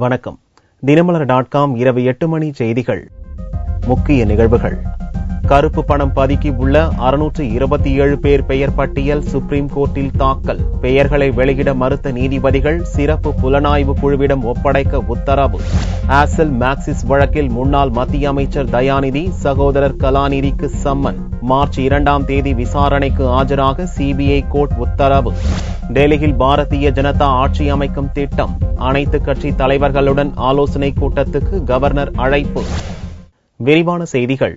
வணக்கம். தினமலர்.com இரவு 8 மணி செய்திகள். முக்கிய நிகழ்வுகள். கருப்பு பணம் பதுக்கி உள்ள 627 பேர் பெயர் பட்டியல் சுப்ரீம் கோர்ட்டில் தாக்கல். பெயர்களை வெளியிட மறுத்த நீதிபதிகள் சிறப்பு புலனாய்வு குழுவிடம் ஒப்படைக்க உத்தரவு. ஏர்செல் மேக்சிஸ் வழக்கில் முன்னாள் மத்திய அமைச்சர் தயாநிதி சகோதரர் கலாநிதிக்கு சம்மன். மார்ச் 2ஆம் தேதி விசாரணைக்கு ஆஜராக சிபிஐ கோர்ட் உத்தரவு. டெல்லியில் பாரதிய ஜனதா ஆட்சி அமைக்கும் திட்டம். அனைத்து கட்சி தலைவர்களுடன் ஆலோசனை கூட்டத்துக்கு கவர்னர் அழைப்பு. விரிவான செய்திகள்.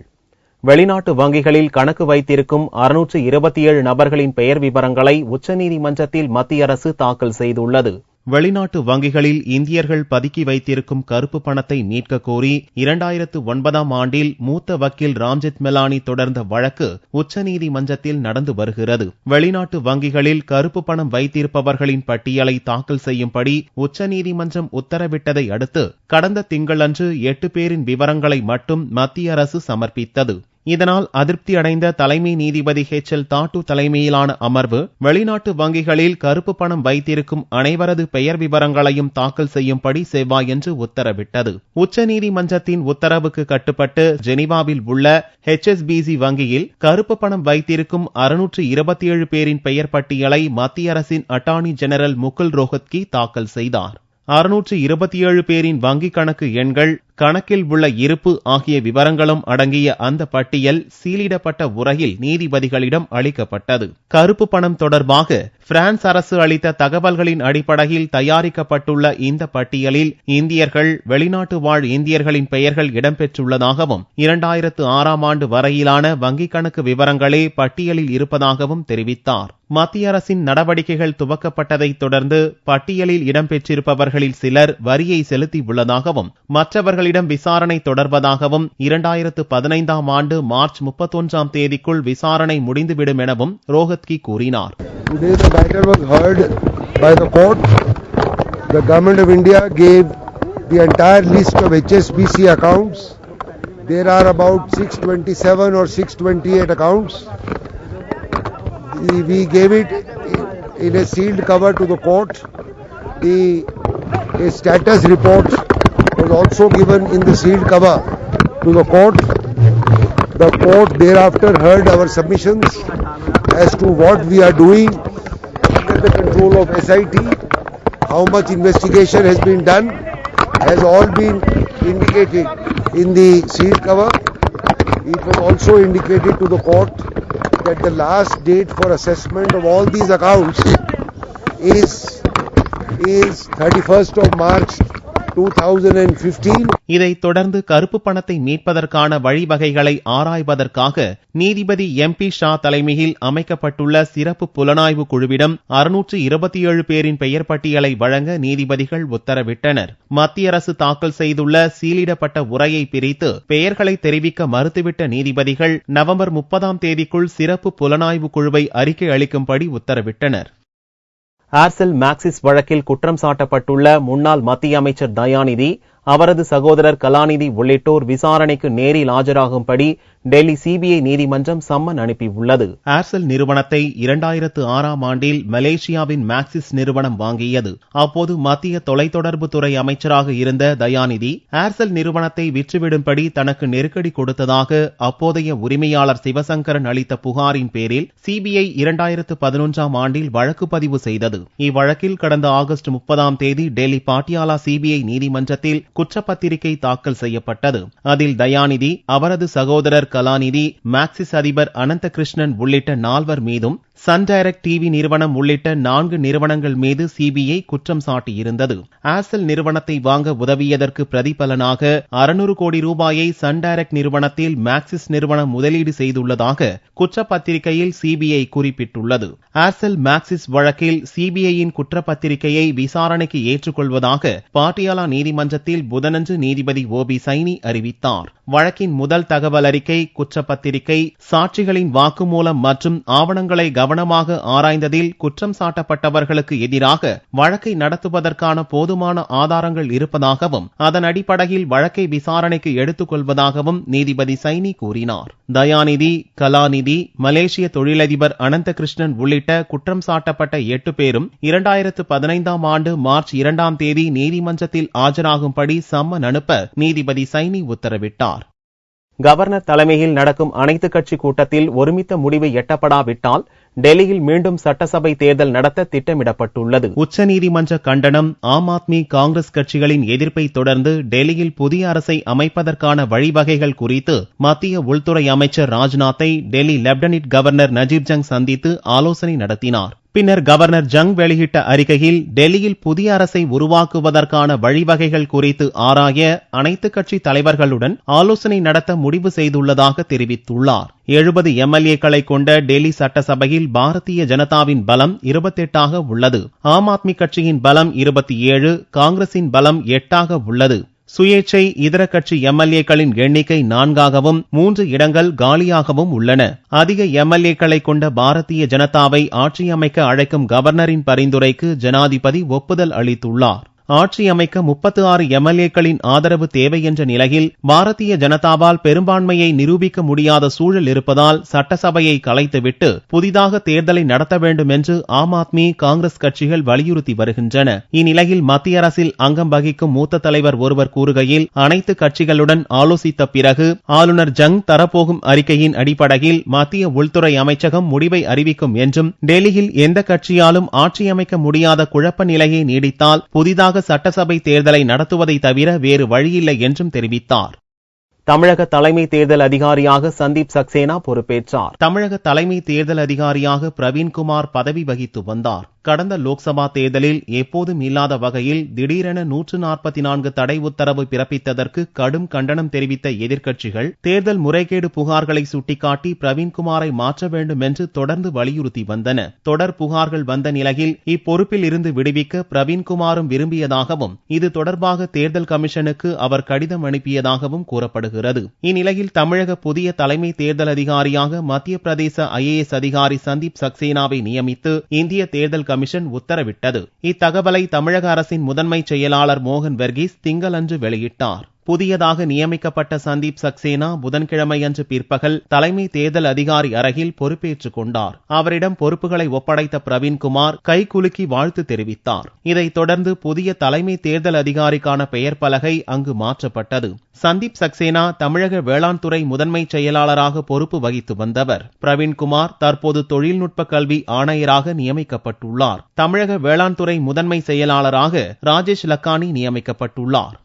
வெளிநாட்டு வங்கிகளில் கணக்கு வைத்திருக்கும் 627 நபர்களின் பெயர் விவரங்களை உச்சநீதிமன்றத்தில் மத்திய அரசு தாக்கல் செய்துள்ளது. வெளிநாட்டு வங்கிகளில் இந்தியர்கள் பதுக்கி வைத்திருக்கும் கருப்பு பணத்தை மீட்க கோரி 2009ஆம் ஆண்டில் மூத்த வக்கீல் ராம்ஜெத் மெலானி தொடர்ந்த வழக்கு உச்சநீதிமன்றத்தில் நடந்து வருகிறது. வெளிநாட்டு வங்கிகளில் கருப்பு பணம் வைத்திருப்பவர்களின் பட்டியலை தாக்கல் செய்யும்படி உச்சநீதிமன்றம் உத்தரவிட்டதை அடுத்து கடந்த திங்களன்று 8 பேரின் விவரங்களை மட்டும் மத்திய அரசு சமர்ப்பித்தது. இதனால் அதிருப்தி அடைந்த தலைமை நீதிபதி HL தாட்டு தலைமையிலான அமர்வு வெளிநாட்டு வங்கிகளில் கருப்பு பணம் வைத்திருக்கும் அனைவரது பெயர் விவரங்களையும் தாக்கல் செய்யும்படி செவ்வாயன்று உத்தரவிட்டது. உச்சநீதிமன்றத்தின் உத்தரவுக்கு கட்டுப்பட்டு ஜெனீவாவில் உள்ள HSBC வங்கியில் கருப்பு பணம் வைத்திருக்கும் 627 பேரின் பெயர் பட்டியலை மத்திய அரசின் அட்டார்னி ஜெனரல் முகுல் ரோஹத்கி தாக்கல் செய்தார். 627 பேரின் வங்கிக் கணக்கு எண்கள், கணக்கில் உள்ள இருப்பு ஆகிய விவரங்களும் அடங்கிய அந்த பட்டியல் சீலிடப்பட்ட உரையில் நீதிபதிகளிடம் அளிக்கப்பட்டது. கருப்பு பணம் தொடர்பாக பிரான்ஸ் அரசு அளித்த தகவல்களின் அடிப்படையில் தயாரிக்கப்பட்டுள்ள இந்த பட்டியலில் இந்தியர்கள், வெளிநாட்டு வாழ் இந்தியர்களின் பெயர்கள் இடம்பெற்றுள்ளதாகவும் 2006ஆம் ஆண்டு வரையிலான வங்கிக் கணக்கு விவரங்களே பட்டியலில் இருப்பதாகவும் தெரிவித்தார். மத்திய அரசின் நடவடிக்கைகள் துவக்கப்பட்டதை தொடர்ந்து பட்டியலில் இடம்பெற்றிருப்பவர்களில் சிலர் வரியை செலுத்தியுள்ளதாகவும் மற்றவர்களிடம் விசாரணை தொடர்வதாகவும் 2015ஆம் ஆண்டு மார்ச் 31ஆம் தேதிக்குள் விசாரணை முடிந்துவிடும் எனவும் ரோஹத்கி கூறினார். Today the matter was heard by the court. The government of India gave the entire list of HSBC accounts. There are about 627 or 628 accounts. We gave it in a sealed cover to the court. A status report was also given in the sealed cover to the court. The court thereafter heard our submissions as to what we are doing under the control of SIT. How much investigation has been done has all been indicated in the sealed cover. It was also indicated to the court that the last date for assessment of all these accounts is 31st of March 2015. இதைத் தொடர்ந்து கருப்பு பணத்தை மீட்பதற்கான வழிவகைகளை ஆராய்வதற்காக நீதிபதி MP Shah தலைமையில் அமைக்கப்பட்டுள்ள சிறப்பு புலனாய்வு குழுவிடம் 627 பேரின் பெயர் பட்டியலை வழங்க நீதிபதிகள் உத்தரவிட்டனர். மத்திய அரசு தாக்கல் செய்துள்ள சீலிடப்பட்ட உரையை பிரித்து பெயர்களை தெரிவிக்க மறுத்துவிட்ட நீதிபதிகள் நவம்பர் 30ஆம் தேதிக்குள் சிறப்பு புலனாய்வு குழுவை அறிக்கை அளிக்கும்படி உத்தரவிட்டனர். ஏர்செல் மேக்சிஸ் வழக்கில் குற்றம் சாட்டப்பட்டுள்ள முன்னாள் மத்திய அமைச்சர் தயாநிதி, அவரது சகோதரர் கலாநிதி உள்ளிட்டோர் விசாரணைக்கு நேரில் ஆஜராகும்படி டெல்லி சிபிஐ நீதிமன்றம் சம்மன் அனுப்பியுள்ளது. ஏர்செல் நிறுவனத்தை 2006ஆம் ஆண்டில் மலேசியாவின் மேக்சிஸ் நிறுவனம் வாங்கியது. அப்போது மத்திய தொலைத்தொடர்பு துறை அமைச்சராக இருந்த தயாநிதி ஏர்செல் நிறுவனத்தை விற்றுவிடும்படி தனக்கு நெருக்கடி கொடுத்ததாக அப்போதைய உரிமையாளர் சிவசங்கரன் அளித்த புகாரின் பேரில் சிபிஐ 2011ஆம் ஆண்டில் வழக்கு பதிவு செய்தது. இவ்வழக்கில் கடந்த ஆகஸ்ட் 30ஆம் தேதி டெல்லி பாட்டியாலா சிபிஐ நீதிமன்றத்தில் குற்றப்பத்திரிகை தாக்கல் செய்யப்பட்டது. அதில் தயாநிதி, அவரது சகோதரர் கலாநிதி, மேக்சிஸ் அதிபர் அனந்த கிருஷ்ணன் உள்ளிட்ட 4 மீதும் சன் டைரக்ட் டிவி நிறுவனம் உள்ளிட்ட 4 நிறுவனங்கள் மீது சிபிஐ குற்றம் சாட்டியிருந்தது. ஏர்செல் நிறுவனத்தை வாங்க உதவியதற்கு பிரதிபலனாக 600 கோடி ரூபாயை சன் டைரக்ட் நிறுவனத்தில் மேக்சிஸ் நிறுவனம் முதலீடு செய்துள்ளதாக குற்றப்பத்திரிகையில் சிபிஐ குறிப்பிட்டுள்ளது. ஏர்செல் மேக்சிஸ் வழக்கில் சிபிஐயின் குற்றப்பத்திரிகையை விசாரணைக்கு ஏற்றுக்கொள்வதாக பாட்டியாலா நீதிமன்றத்தில் புதனன்று நீதிபதி OB சைனி அறிவித்தார். வழக்கின் முதல் தகவல் அறிக்கை, குற்றப்பத்திரிகை, சாட்சிகளின் வாக்குமூலம் மற்றும் ஆவணங்களை கவனமாக ஆராய்ந்ததில் குற்றம் சாட்டப்பட்டவர்களுக்கு எதிராக வழக்கை நடத்துவதற்கான போதுமான ஆதாரங்கள் இருப்பதாகவும் அதன் அடிப்படையில் வழக்கை விசாரணைக்கு எடுத்துக் கொள்வதாகவும் நீதிபதி சைனி கூறினார். தயாநிதி, கலாநிதி, மலேசிய தொழிலதிபர் அனந்தகிருஷ்ணன் உள்ளிட்ட குற்றம் சாட்டப்பட்ட 8 பேரும் 2015 ஆண்டு மார்ச் 2 தேதி நீதிமன்றத்தில் ஆஜராகும்படி சம்மன் அனுப்ப நீதிபதி சைனி உத்தரவிட்டார். கவர்னர் தலைமையில் நடக்கும் அனைத்துக் கட்சி கூட்டத்தில் ஒருமித்த முடிவு எட்டப்படாவிட்டால் டெல்லியில் மீண்டும் சட்டசபை தேர்தல் நடத்த திட்டமிடப்பட்டுள்ளது. உச்சநீதிமன்ற கண்டனம், ஆம் ஆத்மி, காங்கிரஸ் கட்சிகளின் எதிர்ப்பை தொடர்ந்து டெல்லியில் புதிய அரசை அமைப்பதற்கான வழிவகைகள் குறித்து மத்திய உள்துறை அமைச்சர் ராஜ்நாத்தை டெல்லி லெப்டினன்ட் கவர்னர் நஜீப் ஜங் சந்தித்து ஆலோசனை நடத்தினார். பின்னர் கவர்னர் ஜங் வெளியிட்ட அறிக்கையில் டெல்லியில் புதிய அரசை உருவாக்குவதற்கான வழிவகைகள் குறித்து ஆராய அனைத்துக் கட்சி தலைவர்களுடன் ஆலோசனை நடத்த முடிவு செய்துள்ளதாக தெரிவித்துள்ளார். 70 எம்எல்ஏக்களை கொண்ட டெல்லி சட்டசபையில் பாரதிய ஜனதாவின் பலம் 28 உள்ளது. ஆம் ஆத்மி கட்சியின் பலம் 27, காங்கிரசின் பலம் 8 உள்ளது. சுயேட்சை இதர கட்சி எம்எல்ஏக்களின் எண்ணிக்கை 4 3 இடங்கள் காலியாகவும் உள்ளன. அதிக எம்எல்ஏக்களை கொண்ட பாரதிய ஜனதாவை ஆட்சியமைக்க அழைக்கும் கவர்னரின் பரிந்துரைக்கு ஜனாதிபதி ஒப்புதல் அளித்துள்ளார். ஆட்சி அமைக்க 36 எம்எல்ஏக்களின் ஆதரவு தேவை என்ற நிலையில் பாரதிய ஜனதாவால் பெரும்பான்மையை நிரூபிக்க முடியாத சூழல் இருப்பதால் சட்டசபையை கலைத்துவிட்டு புதிதாக தேர்தலை நடத்த வேண்டும் என்று ஆம் ஆத்மி, காங்கிரஸ் கட்சிகள் வலியுறுத்தி வருகின்றன. இந்நிலையில் மத்திய அரசில் அங்கம் வகிக்கும் மூத்த தலைவர் ஒருவர் கூறுகையில், அனைத்து கட்சிகளுடன் ஆலோசித்த பிறகு ஆளுநர் ஜங் தரப்போகும் அறிக்கையின் அடிப்படையில் மத்திய உள்துறை அமைச்சகம் முடிவை அறிவிக்கும் என்றும், டெல்லியில் எந்த கட்சியாலும் ஆட்சி அமைக்க முடியாத குழப்ப நிலையை நீடித்தால் புதிதாக சட்டசபை தேர்தலை நடத்துவதை தவிர வேறு வழியில்லை என்றும் தெரிவித்தார். தமிழக தலைமை தேர்தல் அதிகாரியாக சந்தீப் சக்சேனா பொறுப்பேற்றார். தமிழக தலைமை தேர்தல் அதிகாரியாக பிரவீன்குமார் பதவி வகித்து வந்தார். கடந்த லோக்சபா தேர்தலில் எப்போதும் இல்லாத வகையில் திடீரென 144 தடை உத்தரவு பிறப்பித்ததற்கு கடும் கண்டனம் தெரிவித்த எதிர்க்கட்சிகள் தேர்தல் முறைகேடு புகார்களை சுட்டிக்காட்டி பிரவீன்குமாரை மாற்ற வேண்டும் என்று தொடர்ந்து வலியுறுத்தி வந்தன. தொடர் புகார்கள் வந்த நிலையில் இப்பொறுப்பில் இருந்து விடுவிக்க பிரவீன்குமாரும் விரும்பியதாகவும் இது தொடர்பாக தேர்தல் கமிஷனுக்கு அவர் கடிதம் அனுப்பியதாகவும் கூறப்படுகிறது. இந்நிலையில் தமிழக புதிய தலைமை தேர்தல் அதிகாரியாக மத்திய பிரதேச IAS அதிகாரி சந்தீப் சக்சேனாவை நியமித்து இந்திய தேர்தல் கமிஷன் உத்தரவிட்டது. இத்தகவலை தமிழக அரசின் முதன்மை செயலாளர் மோகன் வர்கீஸ் திங்களன்று வெளியிட்டார். புதியதாக நியமிக்கப்பட்ட சந்தீப் சக்சேனா புதன்கிழமையன்று பிற்பகல் தலைமை தேர்தல் அதிகாரி அறையில் பொறுப்பேற்றுக் கொண்டார். அவரிடம் பொறுப்புகளை ஒப்படைத்த பிரவீன்குமார் கைகுலுக்கி வாழ்த்து தெரிவித்தார். இதைத் தொடர்ந்து புதிய தலைமை தேர்தல் அதிகாரிக்கான பெயர் பலகை அங்கு மாற்றப்பட்டது. சந்தீப் சக்சேனா தமிழக வேளாண் துறை முதன்மை செயலாளராக பொறுப்பு வகித்து வந்தவர். பிரவீன்குமார் தற்போது தொழில்நுட்ப கல்வி ஆணையராக நியமிக்கப்பட்டுள்ளார். தமிழக வேளாண் துறை முதன்மை செயலாளராக ராஜேஷ் லக்கானி நியமிக்கப்பட்டுள்ளார்.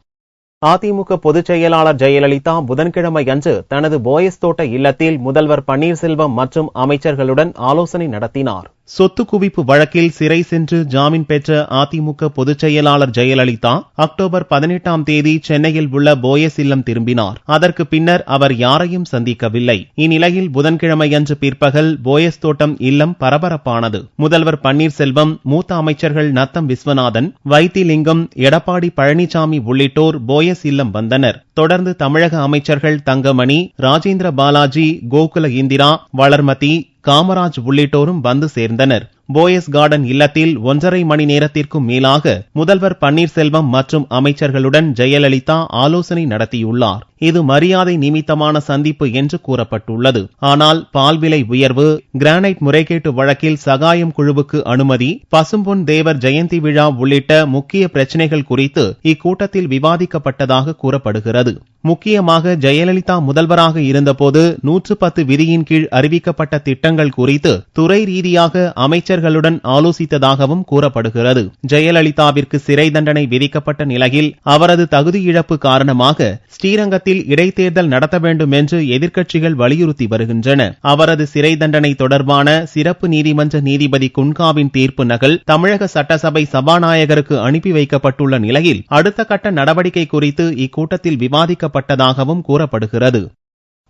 அதிமுக பொதுச் செயலாளர் ஜெயலலிதா புதன்கிழமை அன்று தனது போயஸ் தோட்ட இல்லத்தில் முதல்வர் பன்னீர்செல்வம் மற்றும் அமைச்சர்களுடன் ஆலோசனை நடத்தினார். சொத்து குவிப்பு வழக்கில் சிறை சென்று ஜாமீன் பெற்ற அதிமுக பொதுச் செயலாளர் ஜெயலலிதா அக்டோபர் 18 தேதி சென்னையில் உள்ள போயஸ் இல்லம் திரும்பினார். அதற்கு பின்னர் அவர் யாரையும் சந்திக்கவில்லை. இந்நிலையில் புதன்கிழமையன்று பிற்பகல் போயஸ் தோட்டம் இல்லம் பரபரப்பானது. முதல்வர் பன்னீர்செல்வம், மூத்த அமைச்சர்கள் நத்தம் விஸ்வநாதன், வைத்திலிங்கம், எடப்பாடி பழனிசாமி உள்ளிட்டோர் போயஸ் இல்லம் வந்தனர். தொடர்ந்து தமிழக அமைச்சர்கள் தங்கமணி, ராஜேந்திர பாலாஜி, கோகுல இந்திரா, வளர்மதி, காமராஜ் உள்ளிட்டோரும் வந்து சேர்ந்தனர். போயஸ் கார்டன் இல்லத்தில் 1.5 மணி நேரத்திற்கும் மேலாக முதல்வர் பன்னீர்செல்வம் மற்றும் அமைச்சர்களுடன் ஜெயலலிதா ஆலோசனை நடத்தியுள்ளார். இது மரியாதை நிமித்தமான சந்திப்பு என்று கூறப்பட்டுள்ளது. ஆனால் பால் விலை உயர்வு, கிரானைட் முறைகேட்டு வழக்கில் சகாயம் குழுவுக்கு அனுமதி, பசும்பொன் தேவர் ஜெயந்தி விழா உள்ளிட்ட முக்கிய பிரச்சினைகள் குறித்து இக்கூட்டத்தில் விவாதிக்கப்பட்டதாக கூறப்படுகிறது. முக்கியமாக ஜெயலலிதா முதல்வராக இருந்தபோது 110 விதியின் கீழ் அறிவிக்கப்பட்ட திட்டங்கள் குறித்து துறை ரீதியாக அமைச்சர்களுடன் ஆலோசித்ததாகவும் கூறப்படுகிறது. ஜெயலலிதாவிற்கு சிறை தண்டனை விதிக்கப்பட்ட நிலையில் அவரது தகுதி இழப்பு காரணமாக ஸ்ரீரங்கத்தில் இடைத்தேர்தல் நடத்த வேண்டும் என்று எதிர்க்கட்சிகள் வலியுறுத்தி வருகின்றன. அவரது சிறை தண்டனை தொடர்பான சிறப்பு நீதிமன்ற நீதிபதி குன்காவின் தீர்ப்பு நகல் தமிழக சட்டசபை சபாநாயகருக்கு அனுப்பி வைக்கப்பட்டுள்ள நிலையில் அடுத்த கட்ட நடவடிக்கை குறித்து இக்கூட்டத்தில் விவாதிக்கப்பட்டதாகவும் கூறப்படுகிறது.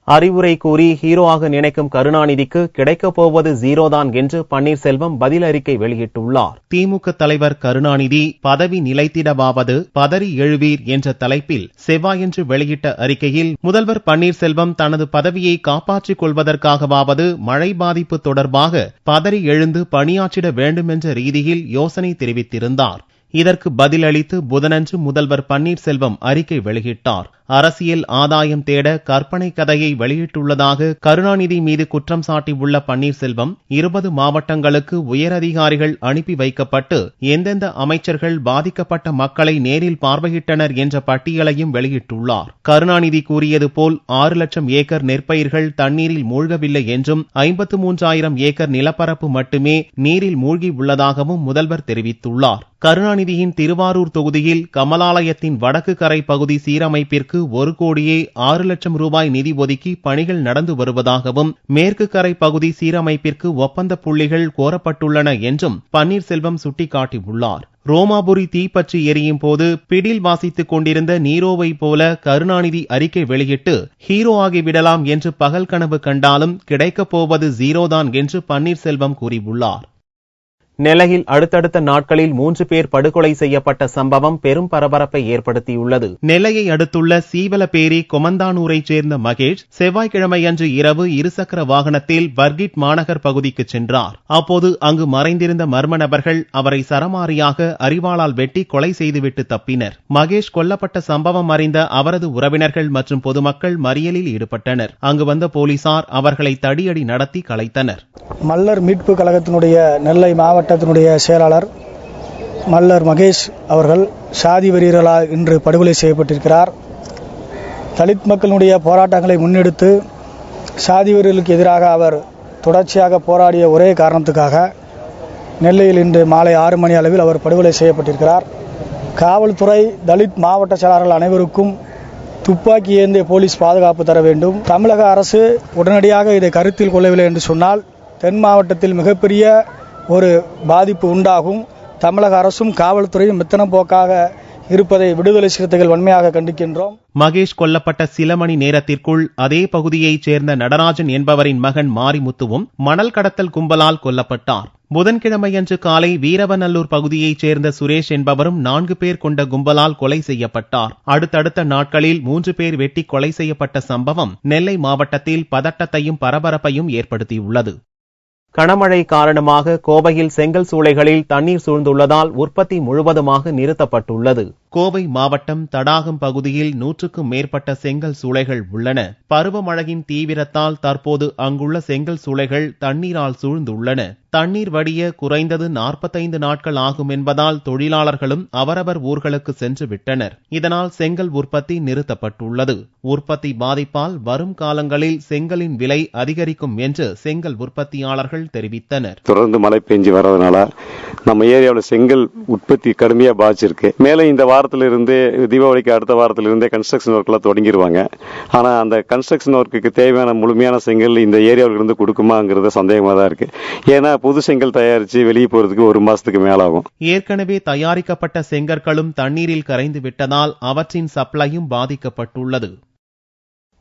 அறிவுரை கூறி ஹீரோவாக நினைக்கும் கருணாநிதிக்கு கிடைக்கப் போவது ஜீரோதான் என்று பன்னீர்செல்வம் பதில் அறிக்கை வெளியிட்டுள்ளார். திமுக தலைவர் கருணாநிதி பதவி நிலைத்திடவாவது பதறி எழுவீர் என்ற தலைப்பில் செவ்வாயன்று வெளியிட்ட அறிக்கையில் முதல்வர் பன்னீர்செல்வம் தனது பதவியை காப்பாற்றிக் கொள்வதற்காகவாவது மழை பாதிப்பு தொடர்பாக பதறி எழுந்து பணியாற்றிட வேண்டும் என்ற ரீதியில் யோசனை தெரிவித்திருந்தார். இதற்கு பதிலளித்து புதனன்று முதல்வர் பன்னீர்செல்வம் அறிக்கை வெளியிட்டார். அரசியல் ஆதாயம் தேட கற்பனை கதையை வெளியிட்டுள்ளதாக கருணாநிதி மீது குற்றம் சாட்டியுள்ள பன்னீர்செல்வம் 20 மாவட்டங்களுக்கு உயரதிகாரிகள் அனுப்பி வைக்கப்பட்டு எந்தெந்த அமைச்சர்கள் பாதிக்கப்பட்ட மக்களை நேரில் பார்வையிட்டனர் என்ற பட்டியலையும் வெளியிட்டுள்ளார். கருணாநிதி கூறியது போல் 6 லட்சம் ஏக்கர் நெற்பயிர்கள் தண்ணீரில் மூழ்கவில்லை என்றும் 53,000 ஏக்கர் நிலப்பரப்பு மட்டுமே நீரில் மூழ்கி உள்ளதாகவும் முதல்வர் தெரிவித்துள்ளார். கருணாநிதியின் திருவாரூர் தொகுதியில் கமலாலயத்தின் வடக்கு கரை பகுதி சீரமைப்பிற்கு 1 கோடியே 6 லட்சம் ரூபாய் நிதி ஒதுக்கி பணிகள் நடந்து வருவதாகவும் மேற்கு கரை பகுதி சீரமைப்பிற்கு ஒப்பந்த புள்ளிகள் கோரப்பட்டுள்ளன என்றும் பன்னீர்செல்வம் சுட்டிக்காட்டியுள்ளார். ரோமாபுரி தீப்பற்றி எரியும் போது பிடில் வாசித்துக் கொண்டிருந்த நீரோவை போல கருணாநிதி அறிக்கை வெளியிட்டு ஹீரோ ஆகிவிடலாம் என்று பகல் கனவு கண்டாலும் கிடைக்கப் போவது ஜீரோதான் என்று பன்னீர்செல்வம் கூறியுள்ளார். நெல்லையில் அடுத்தடுத்த நாட்களில் 3 பேர் படுகொலை செய்யப்பட்ட சம்பவம் பெரும் பரபரப்பை ஏற்படுத்தியுள்ளது. நெல்லையை அடுத்துள்ள சீவலப்பேரி கொமந்தானூரைச் சேர்ந்த மகேஷ் செவ்வாய்க்கிழமையன்று இரவு இருசக்கர வாகனத்தில் பர்கிட் மாநகர் பகுதிக்கு சென்றார். அப்போது அங்கு மறைந்திருந்த மர்ம நபர்கள் அவரை சரமாரியாக அரிவாளால் வெட்டி கொலை செய்துவிட்டு தப்பினர். மகேஷ் கொல்லப்பட்ட சம்பவம் அறிந்த அவரது உறவினர்கள் மற்றும் பொதுமக்கள் மறியலில் ஈடுபட்டனர். அங்கு வந்த போலீசார் அவர்களை தடியடி நடத்தி கலைத்தனர். மல்லர் மீட்பு கழகத்தினுடைய நெல்லை மாவட்டத்தினுடைய செயலாளர் மல்லர் மகேஷ் அவர்கள் சாதி வெறியர்களால் இன்று படுகொலை செய்யப்பட்டிருக்கிறார். தலித் மக்களுடைய போராட்டங்களை முன்னெடுத்து சாதி வெறியர்களுக்கு எதிராக அவர் தொடர்ச்சியாக போராடிய ஒரே காரணத்துக்காக நெல்லையில் இன்று மாலை 6 மணி அளவில் அவர் படுகொலை செய்யப்பட்டிருக்கிறார். காவல்துறை தலித் மாவட்ட செயலாளர்கள் அனைவருக்கும் துப்பாக்கி ஏந்திய போலீஸ் பாதுகாப்பு தர வேண்டும். தமிழக அரசு உடனடியாக இதை கருத்தில் கொள்ளவில்லை என்று சொன்னால் தென் மாவட்டத்தில் மிகப்பெரிய ஒரு பாதிப்பு உண்டாகும். தமிழக அரசும் காவல்துறையும் மெத்தனம் போக்காக இருப்பதை விடுதலை சிறுத்தைகள் வன்மையாக கண்டிக்கின்றோம். மகேஷ் கொல்லப்பட்ட சில மணி நேரத்திற்குள் அதே பகுதியைச் சேர்ந்த நடராஜன் என்பவரின் மகன் மாரிமுத்துவும் மணல் கடத்தல் கும்பலால் கொல்லப்பட்டார். புதன்கிழமையன்று காலை வீரவநல்லூர் பகுதியைச் சேர்ந்த சுரேஷ் என்பவரும் 4 பேர் கொண்ட கும்பலால் கொலை செய்யப்பட்டார். அடுத்தடுத்த நாட்களில் 3 பேர் வெட்டி கொலை செய்யப்பட்ட சம்பவம் நெல்லை மாவட்டத்தில் பதட்டத்தையும் பரபரப்பையும் ஏற்படுத்தியுள்ளது. கனமழை காரணமாக கோவையில் செங்கல் சூளைகளில் தண்ணீர் சூழ்ந்துள்ளதால் உற்பத்தி முழுவதுமாக நிறுத்தப்பட்டுள்ளது. கோவை மாவட்டம் தடாகம் பகுதியில் 100க்கும் மேற்பட்ட செங்கல் சூளைகள் உள்ளன. பருவமழையின் தீவிரத்தால் தற்போது அங்குள்ள செங்கல் சூளைகள் தண்ணீரால் சூழ்ந்துள்ளன. தண்ணீர் வடிய குறைந்தது 45 நாட்கள் ஆகும் என்பதால் தொழிலாளர்களும் அவரவர் ஊர்களுக்கு சென்று விட்டனர். இதனால் செங்கல் உற்பத்தி நிறுத்தப்பட்டுள்ளது. உற்பத்தி பாதிப்பால் வரும் காலங்களில் செங்கலின் விலை அதிகரிக்கும் என்று செங்கல் உற்பத்தியாளர்கள் தெரிவித்தனர். தொடர்ந்து மழை பெஞ்சு வரதுனால நம்ம ஏரியாவில் செங்கல் உற்பத்தி கடுமையா பாதிச்சிருக்கு. மேலும் இந்த வாரத்திலிருந்து தீபாவளிக்கு அடுத்த வாரத்திலிருந்தே கன்ஸ்ட்ரக்ஷன் ஒர்க் எல்லாம் தொடங்கிடுவாங்க. ஆனா அந்த கன்ஸ்ட்ரக்ஷன் ஒர்க்குக்கு தேவையான முழுமையான செங்கல் இந்த ஏரியாவில் இருந்து கொடுக்குமாங்கிறது சந்தேகமா தான் இருக்கு. ஏன்னா புது செங்கல் தயாரிச்சு வெளியே போறதுக்கு 1 மாசத்துக்கு மேலாகும். ஏற்கனவே தயாரிக்கப்பட்ட செங்கற்களும் தண்ணீரில் கரைந்து விட்டதால் அவற்றின் சப்ளையும் பாதிக்கப்பட்டுள்ளது.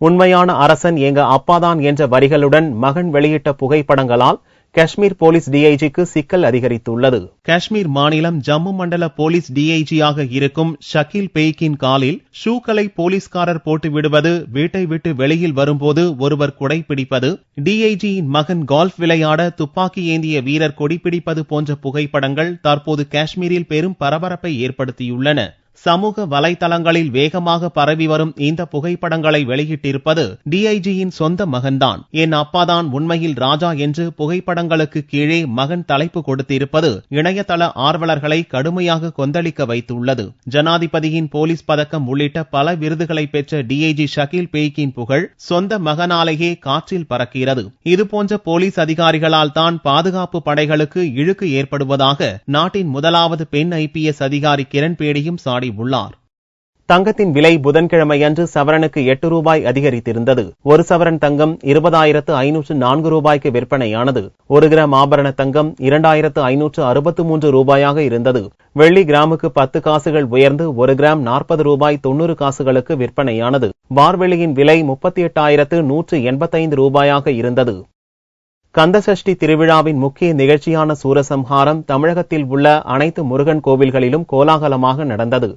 உண்மையான அரசன் எங்க அப்பாதான் என்ற வரிகளுடன் மகன் வெளியிட்ட புகைப்படங்களால் காஷ்மீர் போலீஸ் டிஐஜிக்கு சிக்கல் அதிகரித்துள்ளது. காஷ்மீர் மாநிலம் ஜம்மு மண்டல போலீஸ் டிஐஜியாக இருக்கும் ஷக்கீல் பெய்கின் காலில் ஷூக்களை போலீஸ்காரர் போட்டு விடுவது, வீட்டை விட்டு வெளியில் வரும்போது ஒருவர் குடை பிடிப்பது, டிஐஜியின் மகன் கால்ஃப் விளையாட துப்பாக்கி ஏந்திய வீரர் கொடிப்பிடிப்பது போன்ற புகைப்படங்கள் தற்போது காஷ்மீரில் பெரும் பரபரப்பை ஏற்படுத்தியுள்ளன. சமூக வலைதளங்களில் வேகமாக பரவி வரும் இந்த புகைப்படங்களை வெளியிட்டிருப்பது டிஐஜியின் சொந்த மகன்தான். என் அப்பாதான் உண்மையில் ராஜா என்று புகைப்படங்களுக்கு கீழே மகன் தலைப்பு கொடுத்திருப்பது இணையதள ஆர்வலர்களை கடுமையாக கொந்தளிக்க வைத்துள்ளது. ஜனாதிபதியின் போலீஸ் பதக்கம் உள்ளிட்ட பல விருதுகளை பெற்ற டிஐஜி ஷக்கீல் பெய்கின் புகழ் சொந்த மகனாலேயே காற்றில் பறக்கிறது. இதுபோன்ற போலீஸ் அதிகாரிகளால் தான் பாதுகாப்பு படைகளுக்கு இழுக்கு ஏற்படுவதாக நாட்டின் முதலாவது பெண் IPS அதிகாரி கிரண் பேடியும் சாடி உள்ளார். தங்கத்தின் விலை புதன்கிழமையன்று சவரனுக்கு 8 ரூபாய் அதிகரித்திருந்தது. ஒரு சவரன் தங்கம் 20,504 ரூபாய்க்கு விற்பனையானது. 1 கிராம் ஆபரண தங்கம் 2,563 ரூபாயாக இருந்தது. வெள்ளி கிராமுக்கு 10 காசுகள் உயர்ந்து 1 கிராம் 40 ரூபாய் 90 காசுகளுக்கு விற்பனையானது. பார்வெள்ளியின் விலை 38,185 ரூபாயாக இருந்தது. கந்தசஷ்டி திருவிழாவின் முக்கிய நிகழ்ச்சியான சூரசம்ஹாரம் தமிழகத்தில் உள்ள அனைத்து முருகன் கோவில்களிலும் கோலாகலமாக நடந்தது.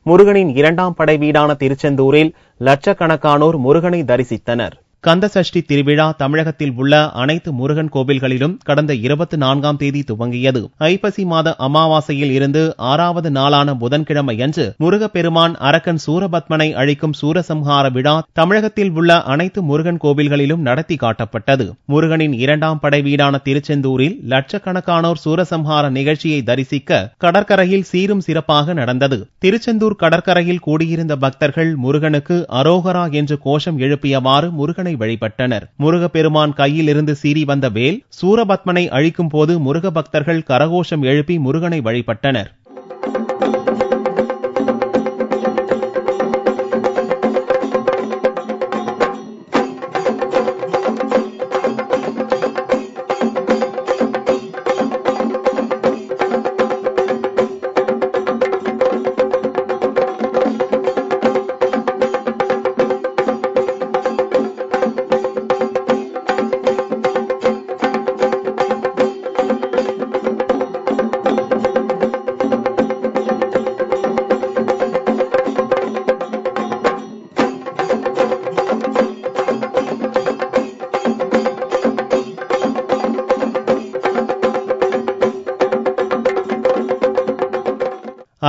முருகனின் 2ஆம் படை வீடான திருச்செந்தூரில் லட்சக்கணக்கானோர் முருகனை தரிசித்தனர். கந்தசஷ்டி திருவிழா தமிழகத்தில் உள்ள அனைத்து முருகன் கோவில்களிலும் கடந்த 24ஆம் தேதி துவங்கியது. ஐப்பசி மாத அமாவாசையில் இருந்து 6வது நாளான புதன்கிழமையன்று முருகப்பெருமான் அரக்கன் சூரபத்மனை அழிக்கும் சூரசம்ஹார விழா தமிழகத்தில் உள்ள அனைத்து முருகன் கோவில்களிலும் நடத்தி காட்டப்பட்டது. முருகனின் 2ஆம் படை வீடான திருச்செந்தூரில் லட்சக்கணக்கானோர் சூரசம்ஹார நிகழ்ச்சியை தரிசிக்க கடற்கரையில் சீரும் சிறப்பாக நடந்தது. திருச்செந்தூர் கடற்கரையில் கூடியிருந்த பக்தர்கள் முருகனுக்கு அரோகரா என்று கோஷம் எழுப்பியவாறு முருகனை வழிபட்டனர். முருகப்பெருமான் கையில் இருந்து சீறி வந்த வேல் சூரபத்மனை அழிக்கும் போது முருக பக்தர்கள் கரகோஷம் எழுப்பி முருகனை வழிபட்டனர்.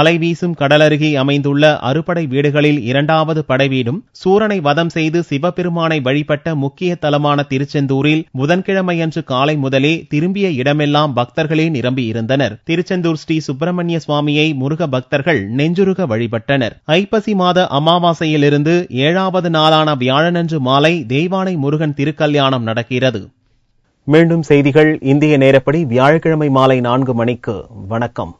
அலைவீசும் கடலருகே அமைந்துள்ள அறுபடை வீடுகளில் 2வது படைவீடும் சூரனை வதம் செய்து சிவபெருமானை வழிபட்ட முக்கிய தலமான திருச்செந்தூரில் புதன்கிழமையன்று காலை முதலே திரும்பிய இடமெல்லாம் பக்தர்களே நிரம்பியிருந்தனர். திருச்செந்தூர் ஸ்ரீ சுப்பிரமணிய சுவாமியை முருக பக்தர்கள் நெஞ்சுருக வழிபட்டனர். ஐப்பசி மாத அமாவாசையிலிருந்து 7வது நாளான வியாழனன்று மாலை தெய்வானை முருகன் திருக்கல்யாணம் நடக்கிறது. மீண்டும் செய்திகள் இந்திய நேரப்படி வியாழக்கிழமை மாலை 4 மணிக்கு. வணக்கம்.